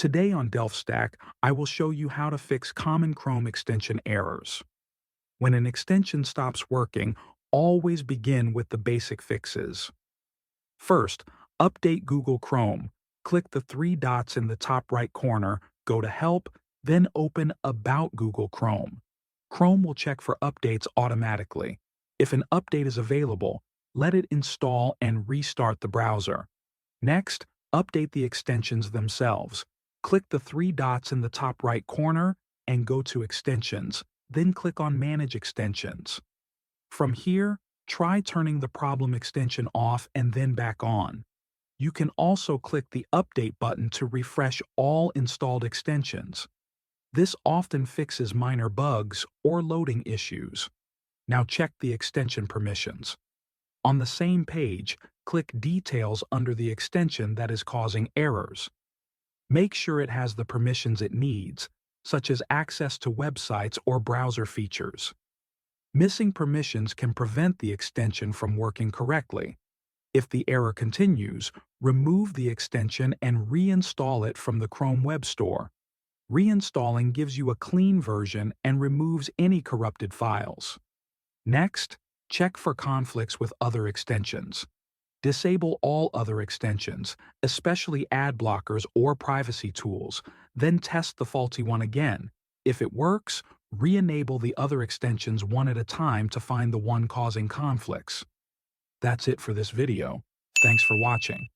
Today on DelphStack, I will show you how to fix common Chrome extension errors. When an extension stops working, always begin with the basic fixes. First, update Google Chrome. Click the three dots in the top right corner, go to Help, then open About Google Chrome. Chrome will check for updates automatically. If an update is available, let it install and restart the browser. Next, update the extensions themselves. Click the three dots in the top right corner and go to Extensions, then click on Manage Extensions. From here, try turning the problem extension off and then back on. You can also click the Update button to refresh all installed extensions. This often fixes minor bugs or loading issues. Now check the extension permissions. On the same page, click Details under the extension that is causing errors. Make sure it has the permissions it needs, such as access to websites or browser features. Missing permissions can prevent the extension from working correctly. If the error continues, remove the extension and reinstall it from the Chrome Web Store. Reinstalling gives you a clean version and removes any corrupted files. Next, check for conflicts with other extensions. Disable all other extensions, especially ad blockers or privacy tools, then test the faulty one again. If it works, re-enable the other extensions one at a time to find the one causing conflicts. That's it for this video. Thanks for watching.